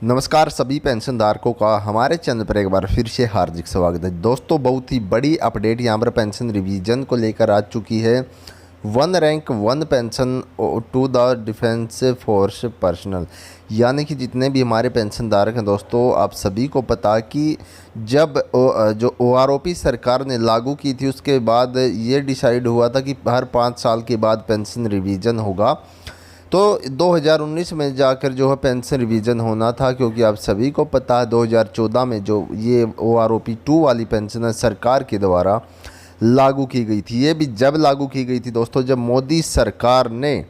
नमस्कार सभी पेंशनधारकों का हमारे चैनल पर एक बार फिर से हार्दिक स्वागत है। दोस्तों, बहुत ही बड़ी अपडेट यहाँ पर पेंशन रिवीजन को लेकर आ चुकी है। One rank one pension to the defence force personnel, यानी कि जितने भी हमारे पेंशनधारक हैं दोस्तों, आप सभी को पता कि जब जो OROP सरकार ने लागू की थी उसके बाद ये डिसाइड हुआ था कि हर 5 साल के बाद पेंशन रिवीजन होगा। तो 2019 में जाकर जो है पेंशन रिवीजन होना था, क्योंकि आप सभी को पता है 2014 में जो ये OROP 2 वाली पेंशन है सरकार के द्वारा लागू की गई थी। ये भी जब लागू की गई थी दोस्तों, जब मोदी सरकार ने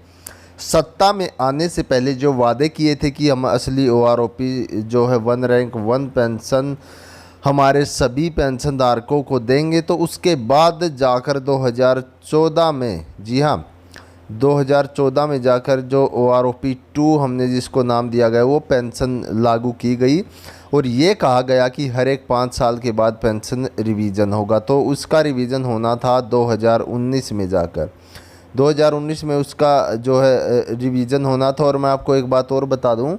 सत्ता में आने से पहले जो वादे किए थे कि हम असली OROP जो है वन रैंक वन पेंशन हमारे सभी पेंशनधारकों को देंगे, तो उसके बाद जाकर 2014 में, जी हाँ, 2014 में जाकर जो OROP 2 हमने जिसको नाम दिया गया वो पेंशन लागू की गई और ये कहा गया कि हर एक 5 साल के बाद पेंशन रिवीजन होगा। तो उसका रिवीजन होना था 2019 में जाकर, 2019 में उसका जो है रिवीजन होना था। और मैं आपको एक बात और बता दूं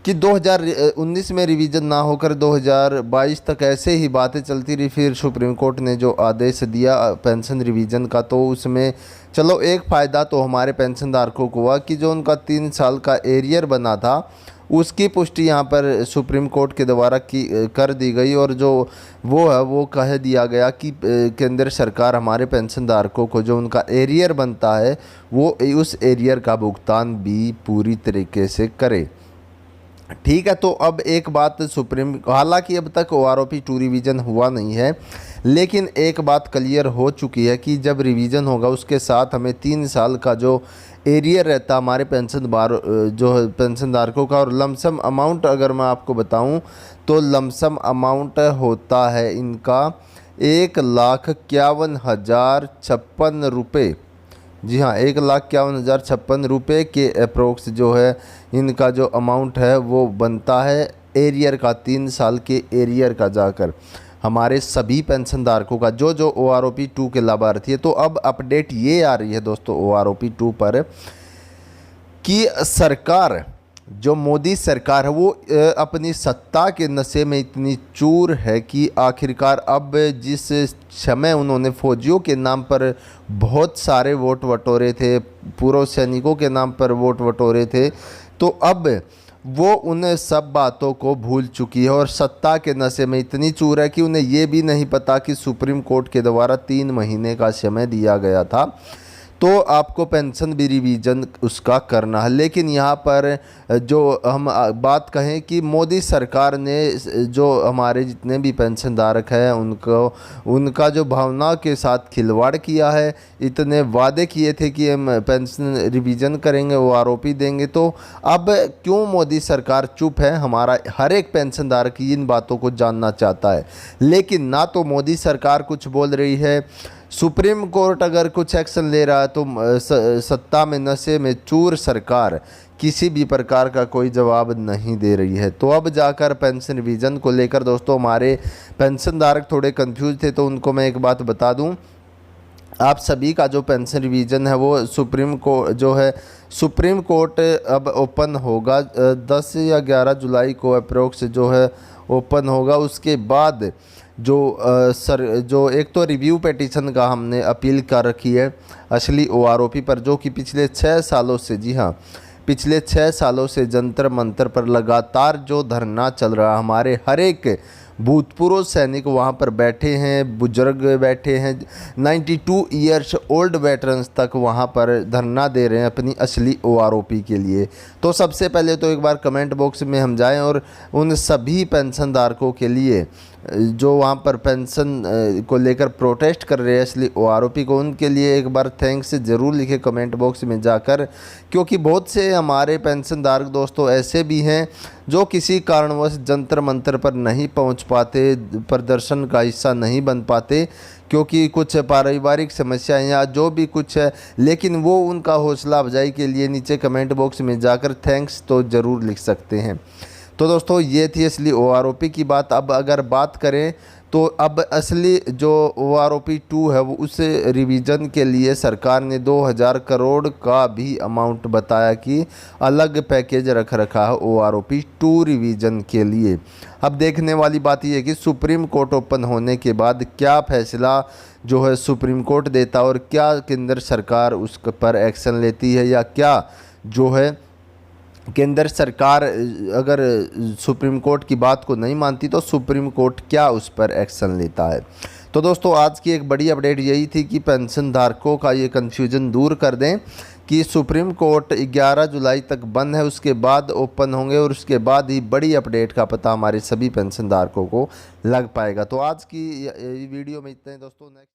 कि 2019 में रिवीजन ना होकर 2022 तक ऐसे ही बातें चलती रही। फिर सुप्रीम कोर्ट ने जो आदेश दिया पेंशन रिवीजन का, तो उसमें चलो एक फ़ायदा तो हमारे पेंशनधारकों को हुआ कि जो उनका 3 साल का एरियर बना था उसकी पुष्टि यहाँ पर सुप्रीम कोर्ट के द्वारा कर दी गई। और जो वो है वो कह दिया गया कि केंद्र सरकार हमारे पेंशनधारकों को जो उनका एरियर बनता है वो उस एरियर का भुगतान भी पूरी तरीके से करे। ठीक है, तो अब एक बात हालांकि अब तक OROP 2 रिवीजन हुआ नहीं है, लेकिन एक बात क्लियर हो चुकी है कि जब रिवीजन होगा उसके साथ हमें 3 साल का जो एरियर रहता हमारे जो है पेंशनधारकों का, और लमसम अमाउंट अगर मैं आपको बताऊं तो लमसम अमाउंट होता है इनका 1,51,056 रुपये। जी हाँ, 1,51,056 के अप्रोक्स जो है इनका जो अमाउंट है वो बनता है एरियर का, 3 साल के एरियर का जाकर हमारे सभी पेंशनधारकों का जो जो OROP 2 के लाभार्थी है। तो अब अपडेट ये आ रही है दोस्तों OROP 2 पर कि सरकार, जो मोदी सरकार है वो अपनी सत्ता के नशे में इतनी चूर है कि आखिरकार अब जिस समय उन्होंने फौजियों के नाम पर बहुत सारे वोट बटोरे थे, पूर्व सैनिकों के नाम पर वोट बटोरे थे, तो अब वो उन सब बातों को भूल चुकी है और सत्ता के नशे में इतनी चूर है कि उन्हें ये भी नहीं पता कि सुप्रीम कोर्ट के द्वारा 3 महीने का समय दिया गया था तो आपको पेंशन भी रिवीजन उसका करना है। लेकिन यहाँ पर जो हम बात कहें कि मोदी सरकार ने जो हमारे जितने भी पेंशनधारक हैं उनका जो भावना के साथ खिलवाड़ किया है, इतने वादे किए थे कि हम पेंशन रिवीजन करेंगे, OROP देंगे, तो अब क्यों मोदी सरकार चुप है? हमारा हर एक पेंशनधारक इन बातों को जानना चाहता है, लेकिन ना तो मोदी सरकार कुछ बोल रही है, सुप्रीम कोर्ट अगर कुछ एक्शन ले रहा है तो सत्ता में नशे में चूर सरकार किसी भी प्रकार का कोई जवाब नहीं दे रही है। तो अब जाकर पेंशन रिवीजन को लेकर दोस्तों हमारे पेंशनधारक थोड़े कंफ्यूज थे, तो उनको मैं एक बात बता दूं, आप सभी का जो पेंशन रिवीजन है वो सुप्रीम कोर्ट अब ओपन होगा 10 या 11 जुलाई को अप्रोक्स जो है ओपन होगा। उसके बाद जो एक तो रिव्यू पिटीशन का हमने अपील कर रखी है असली OROP पर, जो कि पिछले 6 सालों से, जी हाँ, पिछले 6 सालों से जंतर मंतर पर लगातार जो धरना चल रहा, हमारे हर एक भूतपूर्व सैनिक वहाँ पर बैठे हैं, बुजुर्ग बैठे हैं, 92 ईयर्स ओल्ड वेटरन्स तक वहाँ पर धरना दे रहे हैं अपनी असली OROP के लिए। तो सबसे पहले तो एक बार कमेंट बॉक्स में हम जाएं और उन सभी पेंशनधारकों के लिए जो वहाँ पर पेंशन को लेकर प्रोटेस्ट कर रहे हैं असली OROP को, उनके लिए एक बार थैंक्स ज़रूर लिखे कमेंट बॉक्स में जाकर, क्योंकि बहुत से हमारे पेंशनधारक दोस्तों ऐसे भी हैं जो किसी कारणवश जंतर मंतर पर नहीं पहुंच पाते, प्रदर्शन का हिस्सा नहीं बन पाते, क्योंकि कुछ पारिवारिक समस्याएं या जो भी कुछ है, लेकिन वो उनका हौसला अफजाई के लिए नीचे कमेंट बॉक्स में जाकर थैंक्स तो ज़रूर लिख सकते हैं। तो दोस्तों ये थी असली OROP की बात। अब अगर बात करें तो अब असली जो OROP 2 है वो उस रिवीजन के लिए सरकार ने 2000 करोड़ का भी अमाउंट बताया कि अलग पैकेज रख रखा है OROP 2 रिवीजन के लिए। अब देखने वाली बात यह है कि सुप्रीम कोर्ट ओपन होने के बाद क्या फैसला जो है सुप्रीम कोर्ट देता है और क्या केंद्र सरकार उस पर एक्शन लेती है, या क्या जो है केंद्र सरकार अगर सुप्रीम कोर्ट की बात को नहीं मानती तो सुप्रीम कोर्ट क्या उस पर एक्शन लेता है। तो दोस्तों आज की एक बड़ी अपडेट यही थी कि पेंशन धारकों का ये कन्फ्यूज़न दूर कर दें कि सुप्रीम कोर्ट 11 जुलाई तक बंद है, उसके बाद ओपन होंगे और उसके बाद ही बड़ी अपडेट का पता हमारे सभी पेंशन धारकों को लग पाएगा। तो आज की वीडियो में इतना ही दोस्तों। नेक्स्ट